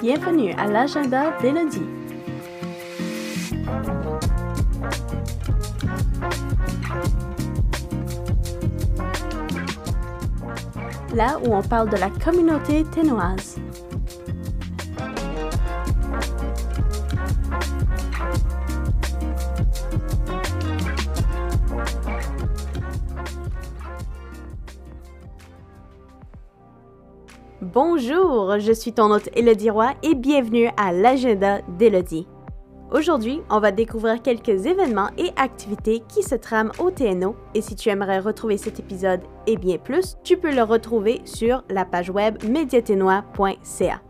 Bienvenue à l'agenda d'Élodie. Là où on parle de la communauté ténoise. Bonjour, je suis ton hôte Élodie Roy et bienvenue à l'agenda d'Élodie. Aujourd'hui, on va découvrir quelques événements et activités qui se trament au TNO et si tu aimerais retrouver cet épisode et bien plus, tu peux le retrouver sur la page web mediatenois.ca.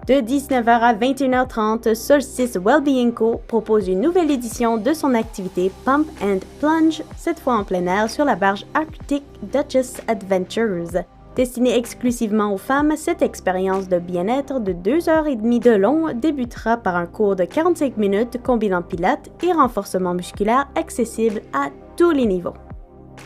De 19h à 21h30, Solstice Wellbeing Co. propose une nouvelle édition de son activité Pump and Plunge, cette fois en plein air sur la barge Arctic Duchess Adventures. Destinée exclusivement aux femmes, cette expérience de bien-être de 2h30 de long débutera par un cours de 45 minutes combinant pilates et renforcement musculaire accessible à tous les niveaux.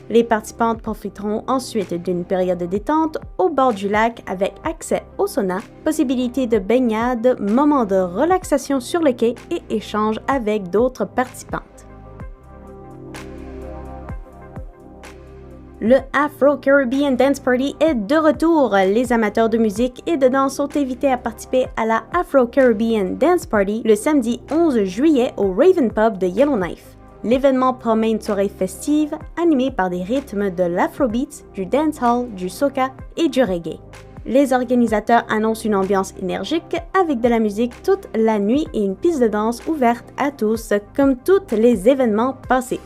Les participantes profiteront ensuite d'une période de détente au bord du lac avec accès au sauna, possibilité de baignade, moments de relaxation sur le quai et échange avec d'autres participantes. Le Afro-Caribbean Dance Party est de retour. Les amateurs de musique et de danse sont invités à participer à la Afro-Caribbean Dance Party le samedi 11 juillet au Raven Pub de Yellowknife. L'événement promet une soirée festive animée par des rythmes de l'afrobeat, du dancehall, du soca et du reggae. Les organisateurs annoncent une ambiance énergique avec de la musique toute la nuit et une piste de danse ouverte à tous comme tous les événements passés.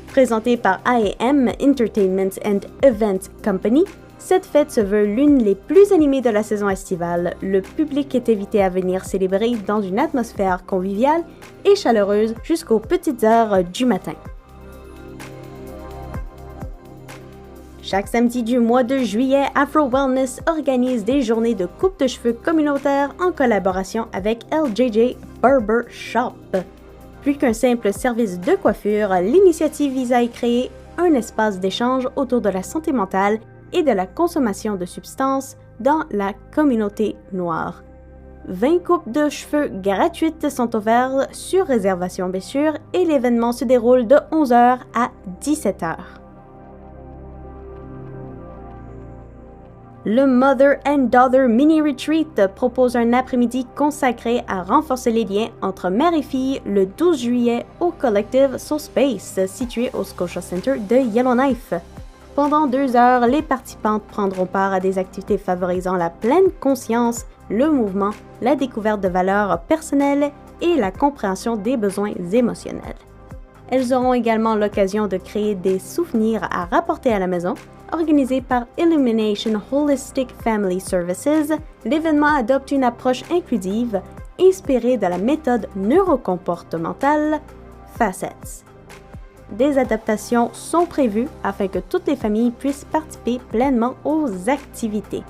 Présentée par I.A.M. Entertainment and Event Company, cette fête se veut l'une des plus animées de la saison estivale. Le public est invité à venir célébrer dans une atmosphère conviviale et chaleureuse jusqu'aux petites heures du matin. Chaque samedi du mois de juillet, Afro Wellness organise des journées de coupe de cheveux communautaires en collaboration avec LJJ Barber Shop. Plus qu'un simple service de coiffure, l'initiative vise à y créer un espace d'échange autour de la santé mentale et de la consommation de substances dans la communauté noire. 20 coupes de cheveux gratuites sont offertes sur réservation bien sûr et l'événement se déroule de 11h à 17h. Le Mother and Daughter Mini Retreat propose un après-midi consacré à renforcer les liens entre mère et fille le 12 juillet au Collective Soul Space situé au Scotia Center de Yellowknife. Pendant 2 heures, les participantes prendront part à des activités favorisant la pleine conscience, le mouvement, la découverte de valeurs personnelles et la compréhension des besoins émotionnels. Elles auront également l'occasion de créer des souvenirs à rapporter à la maison. Organisé par Illumination Holistic Family Services, l'événement adopte une approche inclusive inspirée de la méthode neurocomportementale Facets. Des adaptations sont prévues afin que toutes les familles puissent participer pleinement aux activités.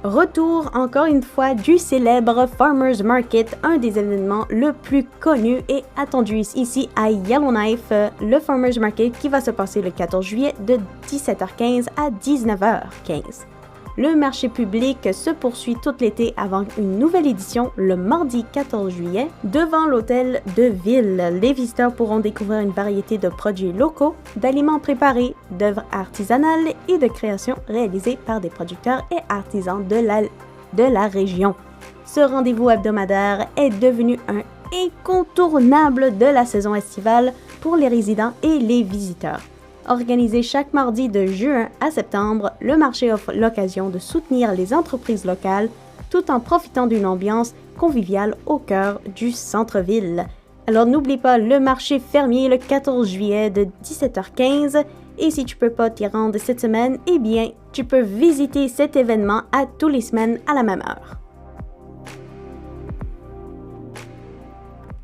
Retour encore une fois du célèbre Farmers Market, un des événements le plus connus et attendus ici à Yellowknife, le Farmers Market qui va se passer le 14 juillet de 17h15 à 19h15. Le marché public se poursuit tout l'été avant une nouvelle édition le mardi 14 juillet devant l'hôtel de ville. Les visiteurs pourront découvrir une variété de produits locaux, d'aliments préparés, d'œuvres artisanales et de créations réalisées par des producteurs et artisans de la région. Ce rendez-vous hebdomadaire est devenu un incontournable de la saison estivale pour les résidents et les visiteurs. Organisé chaque mardi de juin à septembre, le marché offre l'occasion de soutenir les entreprises locales tout en profitant d'une ambiance conviviale au cœur du centre-ville. Alors n'oublie pas le marché fermier le 14 juillet de 17h15 et si tu peux pas t'y rendre cette semaine, eh bien tu peux visiter cet événement à tous les semaines à la même heure.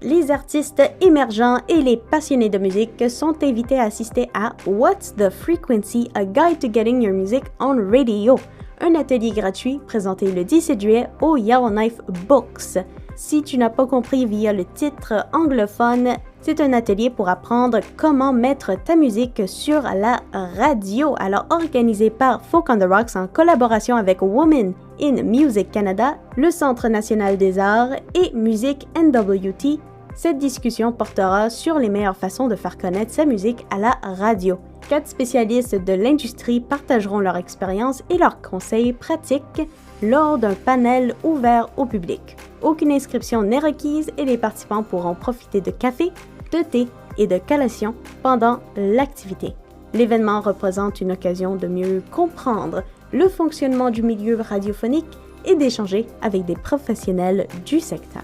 Les artistes émergents et les passionnés de musique sont invités à assister à What's the Frequency? A Guide to Getting Your Music on Radio, un atelier gratuit présenté le 17 juillet au Yellowknife Books. Si tu n'as pas compris via le titre anglophone, c'est un atelier pour apprendre comment mettre ta musique sur la radio. Alors organisé par Folk on the Rocks en collaboration avec Women in Music Canada, le Centre national des arts et Musique NWT, cette discussion portera sur les meilleures façons de faire connaître sa musique à la radio. 4 spécialistes de l'industrie partageront leur expérience et leurs conseils pratiques lors d'un panel ouvert au public. Aucune inscription n'est requise et les participants pourront profiter de café, de thé et de collations pendant l'activité. L'événement représente une occasion de mieux comprendre le fonctionnement du milieu radiophonique et d'échanger avec des professionnels du secteur.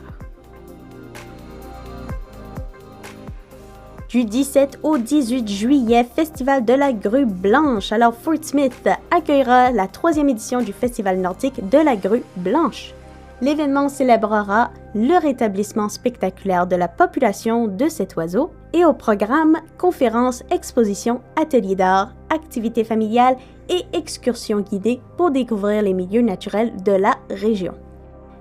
Du 17 au 18 juillet, Festival de la Grue Blanche. Alors, Fort Smith accueillera la 3e édition du Festival nordique de la Grue Blanche. L'événement célébrera le rétablissement spectaculaire de la population de cet oiseau et au programme conférences, expositions, ateliers d'art, activités familiales et excursions guidées pour découvrir les milieux naturels de la région.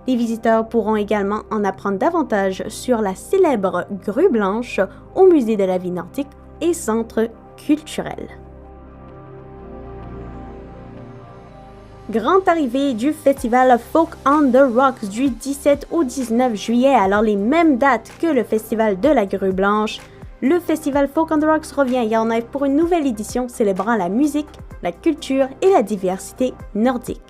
Les visiteurs pourront également en apprendre davantage sur la célèbre grue blanche au Musée de la vie nordique et Centre culturel. Grande arrivée du festival Folk on the Rocks du 17 au 19 juillet, alors les mêmes dates que le festival de la grue blanche. Le festival Folk on the Rocks revient à Yellowknife pour une nouvelle édition célébrant la musique, la culture et la diversité nordique.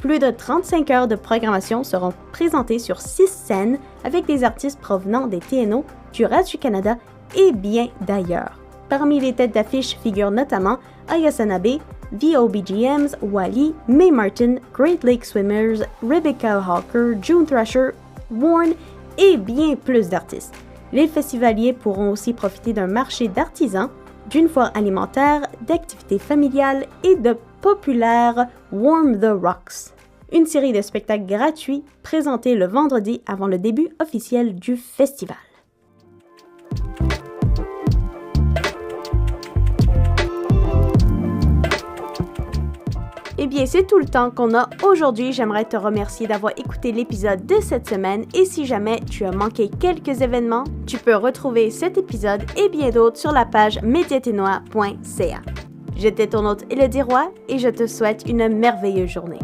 Plus de 35 heures de programmation seront présentées sur 6 scènes avec des artistes provenant des TNO, du reste du Canada et bien d'ailleurs. Parmi les têtes d'affiche figurent notamment Ayasanabe, The OBGMs, Wally, Mae Martin, Great Lake Swimmers, Rebecca Hawker, June Thrasher, Warren et bien plus d'artistes. Les festivaliers pourront aussi profiter d'un marché d'artisans, d'une foire alimentaire, d'activités familiales et de populaires Warm the Rocks. Une série de spectacles gratuits présentés le vendredi avant le début officiel du festival. Eh bien, c'est tout le temps qu'on a aujourd'hui. J'aimerais te remercier d'avoir écouté l'épisode de cette semaine et si jamais tu as manqué quelques événements, tu peux retrouver cet épisode et bien d'autres sur la page mediatinois.ca. J'étais ton hôte Élodie Roy et je te souhaite une merveilleuse journée.